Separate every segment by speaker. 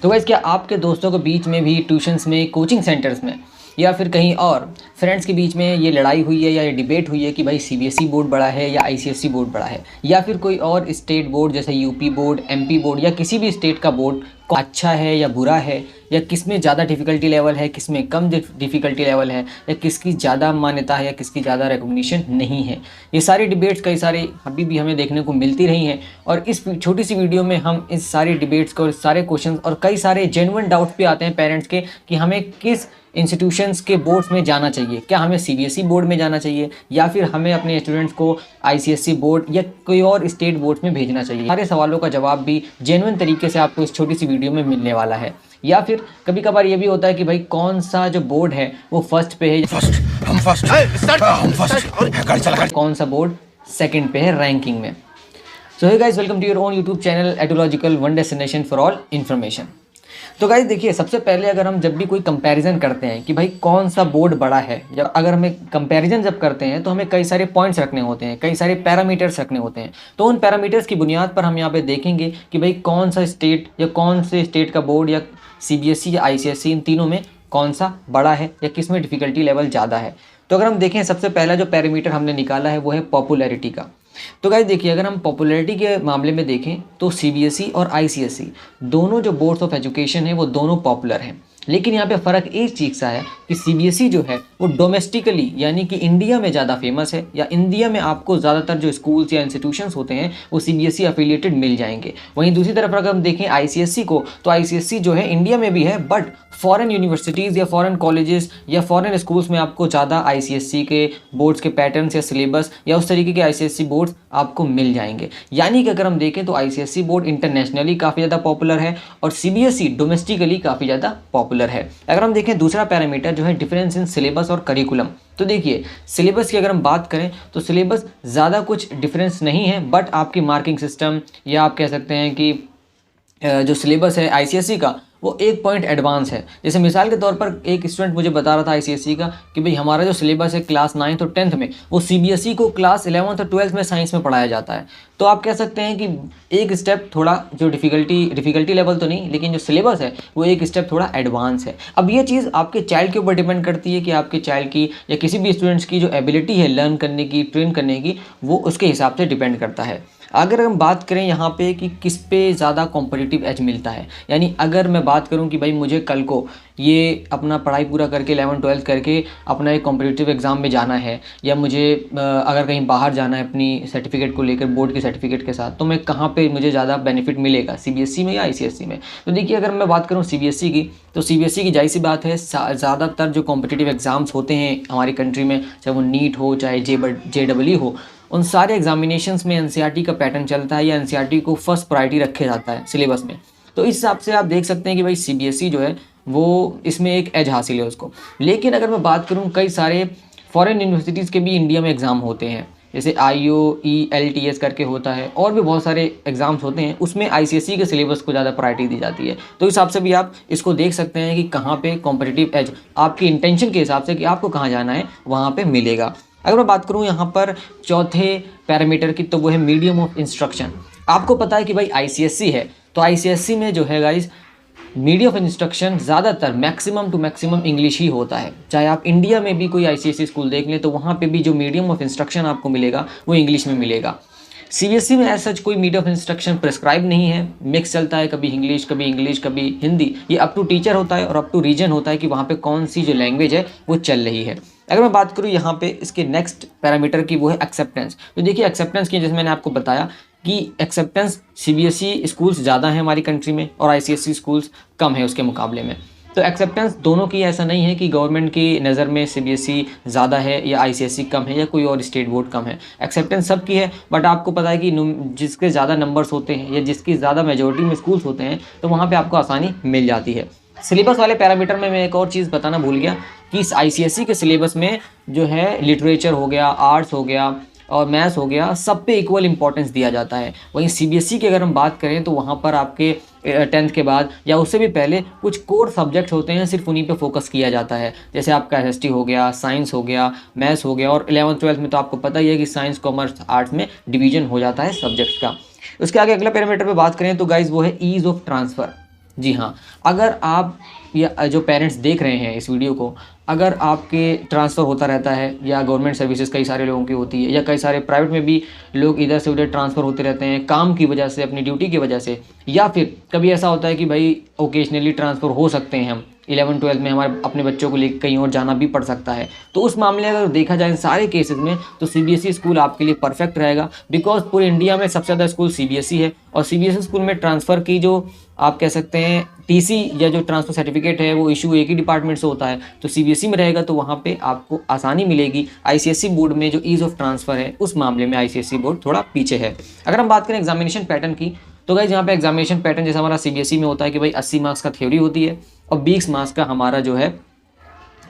Speaker 1: तो गाइस क्या आपके दोस्तों के बीच में भी ट्यूशन्स में, कोचिंग सेंटर्स में या फिर कहीं और फ्रेंड्स के बीच में ये लड़ाई हुई है या ये डिबेट हुई है कि भाई सीबीएसई बोर्ड बड़ा है या आईसीएसई बोर्ड बड़ा है, या फिर कोई और स्टेट बोर्ड जैसे यूपी बोर्ड, एमपी बोर्ड या किसी भी स्टेट का बोर्ड अच्छा है या बुरा है, या किस में ज़्यादा डिफ़िकल्टी लेवल है, किस में कम डिफ़िकल्टी लेवल है, या किसकी ज़्यादा मान्यता है या किसकी ज़्यादा रिकॉग्निशन नहीं है। ये सारी डिबेट्स कई सारे अभी भी हमें देखने को मिलती रही हैं, और इस छोटी सी वीडियो में हम इस सारी डिबेट्स को, सारे क्वेश्चंस और कई सारे जेन्युइन डाउट्स भी आते हैं पेरेंट्स के कि हमें किस इंस्टीट्यूशंस के बोर्ड्स में जाना चाहिए। क्या हमें सीबीएसई बोर्ड में जाना चाहिए या फिर हमें अपने स्टूडेंट्स को आईसीएसई बोर्ड या कोई और स्टेट बोर्ड्स में भेजना चाहिए। सारे सवालों का जवाब भी जेन्युइन तरीके से आपको इस छोटी सी वीडियो में मिलने वाला है। या फिर कभी कभार ये भी होता है कि भाई कौन सा जो बोर्ड है वो फर्स्ट पे है, कौन सा बोर्ड सेकंड पे है रैंकिंग में। So hey guys, welcome to your own YouTube channel एडोलॉजिकल, one destination for all information. तो गाइस देखिए, सबसे पहले अगर हम जब भी कोई कंपैरिजन करते हैं कि भाई कौन सा बोर्ड बड़ा है, या अगर हमें कंपैरिजन जब करते हैं तो हमें कई सारे पॉइंट्स रखने होते हैं, कई सारे पैरामीटर्स रखने होते हैं। तो उन पैरामीटर्स की बुनियाद पर हम यहाँ पे देखेंगे कि भाई कौन सा स्टेट या कौन से स्टेट का बोर्ड या सीबीएसई या आईसीएसई, इन तीनों में कौन सा बड़ा है या किस में डिफ़िकल्टी लेवल ज़्यादा है। तो अगर हम देखें, सबसे पहला जो पैरामीटर हमने निकाला है वो है पॉपुलैरिटी का। तो गाइस देखिए, अगर हम पॉपुलैरिटी के मामले में देखें तो सीबीएसई और आईसीएसई दोनों जो बोर्ड्स ऑफ एजुकेशन है वो दोनों पॉपुलर हैं। लेकिन यहाँ पे फ़र्क एक चीज़ सा है कि सीबीएसई जो है वो डोमेस्टिकली यानी कि इंडिया में ज़्यादा फेमस है, या इंडिया में आपको ज़्यादातर जो स्कूल्स या इंस्टीट्यूशंस होते हैं वो सीबीएसई एफिलिएटेड मिल जाएंगे। वहीं दूसरी तरफ अगर हम देखें आईसीएसई को, तो आईसीएसई जो है इंडिया में भी है, बट फॉरेन यूनिवर्सिटीज़ या फॉरेन कॉलेजेस या फॉरेन स्कूल्स में आपको ज़्यादा आईसीएसई के बोर्ड्स के पैटर्न्स या सिलेबस या उस तरीके के आईसीएसई बोर्ड्स आपको मिल जाएंगे। यानी कि अगर हम देखें तो आईसीएसई बोर्ड इंटरनेशनली काफ़ी ज़्यादा पॉपुलर है और सीबीएसई डोमेस्टिकली काफ़ी ज़्यादा पॉपुलर है। अगर हम देखें दूसरा पैरामीटर जो है डिफरेंस इन सिलेबस और करिकुलम, तो देखिए सिलेबस की अगर हम बात करें तो सिलेबस ज़्यादा कुछ डिफरेंस नहीं है, बट आपकी मार्किंग सिस्टम या आप कह सकते हैं कि जो सिलेबस है आईसीएसई का वो एक पॉइंट एडवांस है। जैसे मिसाल के तौर पर एक स्टूडेंट मुझे बता रहा था आईसीएसई का कि भाई हमारा जो सिलेबस है क्लास 9th और 10th में, वो सीबीएसई को क्लास 11th और 12th में साइंस में पढ़ाया जाता है। तो आप कह सकते हैं कि एक स्टेप थोड़ा जो डिफ़िकल्टी लेवल तो नहीं, लेकिन जो सिलेबस है वो एक स्टेप थोड़ा एडवांस है। अब ये चीज़ आपके चाइल्ड के ऊपर डिपेंड करती है कि आपके चाइल्ड की या किसी भी स्टूडेंट्स की जो एबिलिटी है लर्न करने की, ट्रेन करने की, वो उसके हिसाब से डिपेंड करता है। अगर हम बात करें यहाँ पे कि किस पे ज़्यादा कॉम्पिटिटिव एज मिलता है, यानी अगर मैं बात करूँ कि भाई मुझे कल को ये अपना पढ़ाई पूरा करके 11th-12th करके अपना एक कॉम्पिटिटिव एग्ज़ाम में जाना है, या मुझे अगर कहीं बाहर जाना है अपनी सर्टिफिकेट को लेकर, बोर्ड की सर्टिफिकेट के साथ, तो मैं कहाँ पे मुझे ज़्यादा बेनिफिट मिलेगा, सीबीएसई में या आईसीएसई में। तो देखिए, अगर मैं बात करूँ सीबीएसई की, तो सीबीएसई की जाहिर सी बात है ज़्यादातर जो कॉम्पिटिटिव एग्ज़ाम्स होते हैं हमारी कंट्री में, चाहे वो नीट हो चाहे JEE हो, उन सारे एग्जामिनेशंस में एनसीईआरटी का पैटर्न चलता है या एनसीईआरटी को फर्स्ट प्रायोरिटी रखा जाता है सिलेबस में। तो इस हिसाब से आप देख सकते हैं कि भाई सीबीएसई जो है वो इसमें एक एज हासिल है उसको। लेकिन अगर मैं बात करूं, कई सारे फॉरेन यूनिवर्सिटीज़ के भी इंडिया में एग्ज़ाम होते हैं, जैसे IOELTS करके होता है, और भी बहुत सारे एग्ज़ाम्स होते हैं, उसमें आईसीएसई के सिलेबस को ज़्यादा प्रायोरिटी दी जाती है। तो इस हिसाब से भी आप इसको देख सकते हैं कि कहाँ पे कॉम्पिटिटिव एज आपकी इंटेंशन के हिसाब से कि आपको कहाँ जाना है वहाँ पे मिलेगा। अगर मैं बात करूँ यहाँ पर चौथे पैरामीटर की, तो वो है मीडियम ऑफ इंस्ट्रक्शन। आपको पता है कि भाई आईसीएसई है, तो आईसीएसई में जो है गाइस मीडियम ऑफ इंस्ट्रक्शन ज़्यादातर मैक्सिमम टू मैक्सिमम इंग्लिश ही होता है। चाहे आप इंडिया में भी कोई आईसीएसई स्कूल देख लें तो वहाँ पे भी जो मीडियम ऑफ इंस्ट्रक्शन आपको मिलेगा वो इंग्लिश में मिलेगा। सीबीएसई में ऐसा कोई मीडियम ऑफ इंस्ट्रक्शन प्रिस्क्राइब नहीं है, मिक्स चलता है, कभी इंग्लिश कभी हिंदी। ये अप टू टीचर होता है और अप टू रीजन होता है कि वहाँ पे कौन सी जो लैंग्वेज है वो चल रही है। अगर मैं बात करूँ यहाँ पे इसके नेक्स्ट पैरामीटर की, वो है एक्सेप्टेंस। तो देखिए एक्सेप्टेंस की, जैसे मैंने आपको बताया कि एक्सेप्टेंस सीबीएसई स्कूल्स ज़्यादा हैं हमारी कंट्री में और आईसीएसई स्कूल्स कम है उसके मुकाबले में। तो एक्सेप्टेंस दोनों की, ऐसा नहीं है कि गवर्नमेंट की नज़र में सीबीएसई ज़्यादा है या आईसीएसई कम है या कोई और स्टेट बोर्ड कम है। एक्सेप्टेंस सबकी है, बट आपको पता है कि जिसके ज़्यादा नंबर्स होते हैं या जिसकी ज़्यादा मेजोरिटी में स्कूल्स होते हैं तो वहाँ पर आपको आसानी मिल जाती है। सिलेबस वाले पैरामीटर में मैं एक और चीज़ बताना भूल गया कि इस आईसीएसई के सिलेबस में जो है लिटरेचर हो गया, आर्ट्स हो गया और मैथ्स हो गया, सब पे इक्वल इंपॉर्टेंस दिया जाता है। वहीं सीबीएसई की अगर हम बात करें तो वहाँ पर आपके 10th के बाद या उससे भी पहले कुछ कोर सब्जेक्ट्स होते हैं, सिर्फ उन्हीं पे फोकस किया जाता है। जैसे आपका एसएसटी हो गया, साइंस हो गया, मैथ्स हो गया, और 11th-12th में तो आपको पता ही है कि साइंस, कॉमर्स, आर्ट्स में डिवीजन हो जाता है सब्जेक्ट्स का। उसके आगे अगला पैरामीटर पे बात करें तो गाइज वो है ईज़ ऑफ ट्रांसफ़र। जी हाँ, अगर आप या जो पेरेंट्स देख रहे हैं इस वीडियो को, अगर आपके ट्रांसफ़र होता रहता है या गवर्नमेंट सर्विसेज कई सारे लोगों की होती है या कई सारे प्राइवेट में भी लोग इधर से उधर ट्रांसफ़र होते रहते हैं काम की वजह से, अपनी ड्यूटी की वजह से, या फिर कभी ऐसा होता है कि भाई ओकेजनली ट्रांसफ़र हो सकते हैं हम 11-12 में हमारे अपने बच्चों को लेकर कहीं और जाना भी पड़ सकता है। तो उस मामले में अगर देखा जाए इन सारे केसेस में तो सीबीएसई स्कूल आपके लिए परफेक्ट रहेगा, बिकॉज पूरे इंडिया में सबसे ज़्यादा स्कूल सीबीएसई है और सीबीएसई स्कूल में ट्रांसफ़र की जो आप कह सकते हैं टीसी या जो ट्रांसफ़र सर्टिफिकेट है वो इशू एक ही डिपार्टमेंट से होता है। तो सीबीएसई में रहेगा तो वहाँ पे आपको आसानी मिलेगी। आईसीएसई बोर्ड में जो ईज़ ऑफ ट्रांसफ़र है उस मामले में आईसीएसई बोर्ड थोड़ा पीछे है। अगर हम बात करें एग्जामिनेशन पैटर्न की, तो गाइस यहाँ पे एग्जामिनेशन पैटर्न जैसा हमारा सीबीएसई में होता है कि भाई 80 मार्क्स का थ्योरी होती है और 20 मार्क्स का हमारा जो है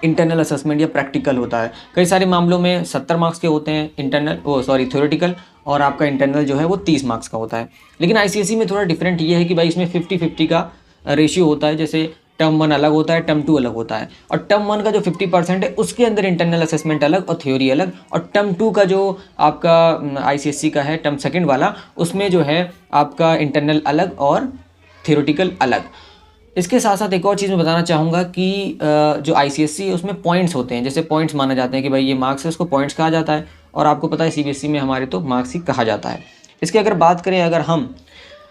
Speaker 1: इंटरनल असेसमेंट या प्रैक्टिकल होता है। कई सारे मामलों में 70 मार्क्स के होते हैं थ्योरेटिकल, और आपका इंटरनल जो है वो 30 मार्क्स का होता है। लेकिन आईसीएसई में थोड़ा डिफरेंट ये है कि भाई इसमें 50-50 का रेशियो होता है। जैसे टर्म 1 अलग होता है, टर्म 2 अलग होता है, और टर्म 1 का जो 50% है उसके अंदर इंटरनल असेसमेंट अलग और थ्योरी अलग, और टर्म 2 का जो आपका आईसीएसई का है टर्म 2 वाला, उसमें जो है आपका इंटरनल अलग और थ्योरेटिकल अलग। इसके साथ साथ एक और चीज़ मैं बताना चाहूँगा कि जो आईसीएसई है उसमें पॉइंट्स होते हैं। जैसे पॉइंट्स माना जाते हैं कि भाई ये मार्क्स है, उसको पॉइंट्स कहा जाता है, और आपको पता है सीबीएसई में हमारे तो मार्क्स ही कहा जाता है। इसकी अगर बात करें अगर हम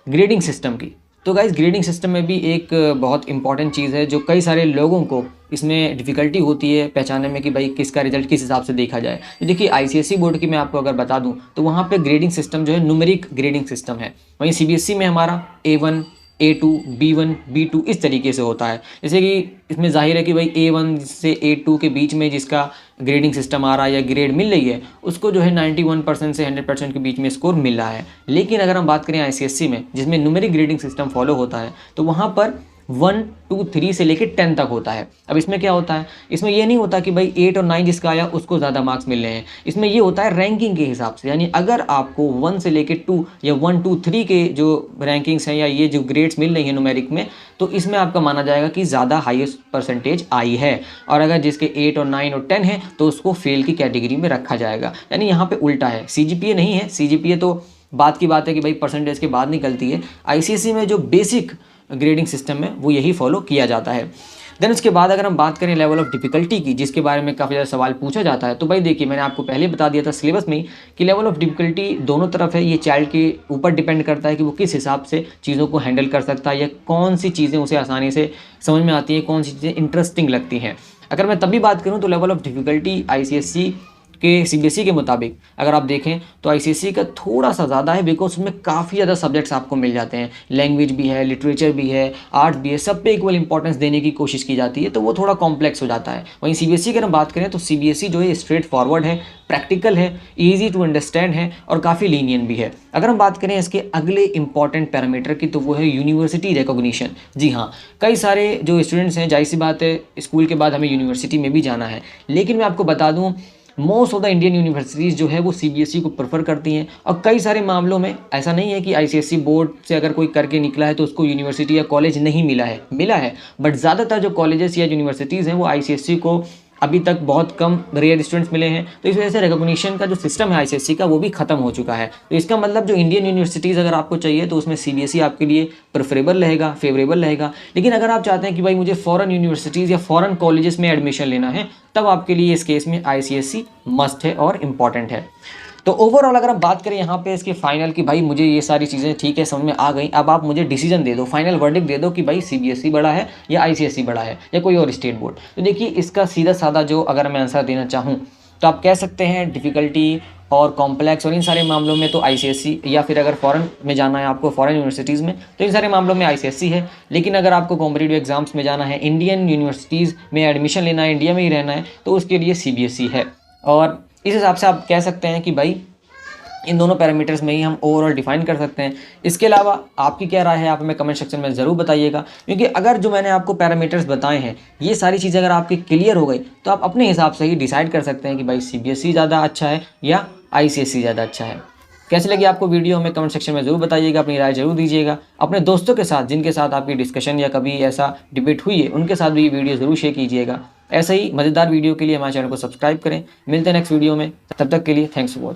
Speaker 1: ग्रेडिंग सिस्टम की, तो गाइस ग्रेडिंग सिस्टम में भी एक बहुत इंपॉर्टेंट चीज़ है जो कई सारे लोगों को इसमें डिफ़िकल्टी होती है पहचानने में कि भाई किसका रिजल्ट किस हिसाब से देखा जाए। तो देखिए आईसीएसई बोर्ड की मैं आपको अगर बता दूं तो वहाँ पे ग्रेडिंग सिस्टम जो है न्यूमेरिक ग्रेडिंग सिस्टम है। वहीं सीबीएसई में हमारा A1, A2, B1, B2 इस तरीके से होता है। जैसे कि इसमें जाहिर है कि भाई A1 से A2 के बीच में जिसका ग्रेडिंग सिस्टम आ रहा है या ग्रेड मिल रही है उसको जो है 91% से 100% के बीच में स्कोर मिल रहा है। लेकिन अगर हम बात करें आईसीएसई में जिसमें न्यूमेरिक ग्रेडिंग सिस्टम फॉलो होता है तो वहाँ पर 1, 2, 3 से लेकर 10 तक होता है। अब इसमें क्या होता है, इसमें ये नहीं होता कि भाई 8 और 9 जिसका आया उसको ज़्यादा मार्क्स मिल रहे हैं। इसमें ये होता है रैंकिंग के हिसाब से, यानी अगर आपको 1 से लेकर 2 या 1, 2, 3 के जो रैंकिंग्स हैं या ये जो ग्रेड्स मिल रही हैं न्यूमेरिक में, तो इसमें आपका माना जाएगा कि ज़्यादा हाईएस्ट परसेंटेज आई है। और अगर जिसके 8 और 9 और 10 है तो उसको फेल की कैटेगरी में रखा जाएगा। यानी यहाँ पे उल्टा है, सीजीपीए नहीं है। सीजीपीए तो बात की बात है कि भाई परसेंटेज के बाद निकलती है। आईसीएसई में जो बेसिक ग्रेडिंग सिस्टम है वो यही फॉलो किया जाता है। देन उसके बाद अगर हम बात करें लेवल ऑफ डिफिकल्टी की, जिसके बारे में काफ़ी ज़्यादा सवाल पूछा जाता है, तो भाई देखिए मैंने आपको पहले बता दिया था सिलेबस में ही कि लेवल ऑफ डिफिकल्टी दोनों तरफ है। ये चाइल्ड के ऊपर डिपेंड करता है कि वो किस हिसाब से चीज़ों को हैंडल कर सकता है या कौन सी चीज़ें उसे आसानी से समझ में आती हैं, कौन सी चीज़ें इंटरेस्टिंग लगती हैं। अगर मैं तभी बात करूँ तो लेवल ऑफ डिफिकल्टी आईसीएसई के सीबीएसई के मुताबिक अगर आप देखें तो आईसीएसई का थोड़ा सा ज़्यादा है, बिकॉज उसमें काफ़ी ज़्यादा सब्जेक्ट्स आपको मिल जाते हैं। लैंग्वेज भी है, लिटरेचर भी है, आर्ट्स भी है, सब पे इक्वल इंपॉर्टेंस देने की कोशिश की जाती है, तो वो थोड़ा कॉम्प्लेक्स हो जाता है। वहीं सीबीएसई की अगर हम बात करें तो सीबीएसई जो है स्ट्रेट फॉरवर्ड है, प्रैक्टिकल है, ईजी टू अंडरस्टैंड है और काफ़ी लीनियन भी है। अगर हम बात करें इसके अगले इंपॉर्टेंट पैरामीटर की तो वो है यूनिवर्सिटी रिकॉग्निशन। जी हाँ, कई सारे जो स्टूडेंट्स हैं, जाहिर सी बात है स्कूल के बाद हमें यूनिवर्सिटी में भी जाना है, लेकिन मैं आपको बता दूँ most of the Indian universities जो है वो सीबीएसई को प्रेफर करती हैं। और कई सारे मामलों में ऐसा नहीं है कि आईसीएसई बोर्ड से अगर कोई करके निकला है तो उसको यूनिवर्सिटी या कॉलेज नहीं मिला है, बट ज़्यादातर जो कॉलेजेस या यूनिवर्सिटीज़ हैं वो आईसीएसई को अभी तक बहुत कम रेयर स्टूडेंट्स मिले हैं। तो इस वजह से रिकॉग्निशन का जो सिस्टम है आईसीएसई का वो भी खत्म हो चुका है। तो इसका मतलब जो इंडियन यूनिवर्सिटीज़ अगर आपको चाहिए तो उसमें सीबीएसई आपके लिए प्रेफरेबल रहेगा, फेवरेबल रहेगा। लेकिन अगर आप चाहते हैं कि भाई मुझे फॉरेन यूनिवर्सिटीज़ या फॉरेन कॉलेजेस में एडमिशन लेना है, तब आपके लिए इस केस में आईसीएसई मस्ट है और इम्पॉर्टेंट है। तो ओवरऑल अगर हम बात करें यहाँ पे इसके फाइनल की, भाई मुझे ये सारी चीज़ें ठीक है समझ में आ गई, अब आप मुझे डिसीजन दे दो, फाइनल वर्डिक्ट दे दो कि भाई सीबीएसई बड़ा है या आईसीएसई बड़ा है या कोई और स्टेट बोर्ड। तो देखिए इसका सीधा साधा जो अगर मैं आंसर देना चाहूँ तो आप कह सकते हैं डिफ़िकल्टी और कॉम्प्लेक्स और इन सारे मामलों में तो आईसीएसई, या फिर अगर फॉरेन में जाना है आपको फॉरेन यूनिवर्सिटीज़ में तो इन सारे मामलों में आईसीएसई है। लेकिन अगर आपको कॉम्पिटिटिव एग्जाम्स में जाना है, इंडियन यूनिवर्सिटीज़ में एडमिशन लेना है, इंडिया में ही रहना है, तो उसके लिए सीबीएसई है। और इस हिसाब से आप कह सकते हैं कि भाई इन दोनों पैरामीटर्स में ही हम ओवरऑल डिफाइन कर सकते हैं। इसके अलावा आपकी क्या राय है आप हमें कमेंट सेक्शन में ज़रूर बताइएगा, क्योंकि अगर जो मैंने आपको पैरामीटर्स बताए हैं ये सारी चीज़ें अगर आपकी क्लियर हो गई तो आप अपने हिसाब से ही डिसाइड कर सकते हैं कि भाई सीबीएसई ज़्यादा अच्छा है या आईसीएसई ज़्यादा अच्छा है। कैसे लगी आपको वीडियो हमें कमेंट सेक्शन में ज़रूर बताइएगा, अपनी राय जरूर दीजिएगा। अपने दोस्तों के साथ जिनके साथ आपकी डिस्कशन या कभी ऐसा डिबेट हुई है उनके साथ भी ये वीडियो ज़रूर शेयर कीजिएगा। ऐसे ही मज़ेदार वीडियो के लिए हमारे चैनल को सब्सक्राइब करें। मिलते हैं नेक्स्ट वीडियो में, तब तक के लिए थैंक्स फॉर वॉचिंग।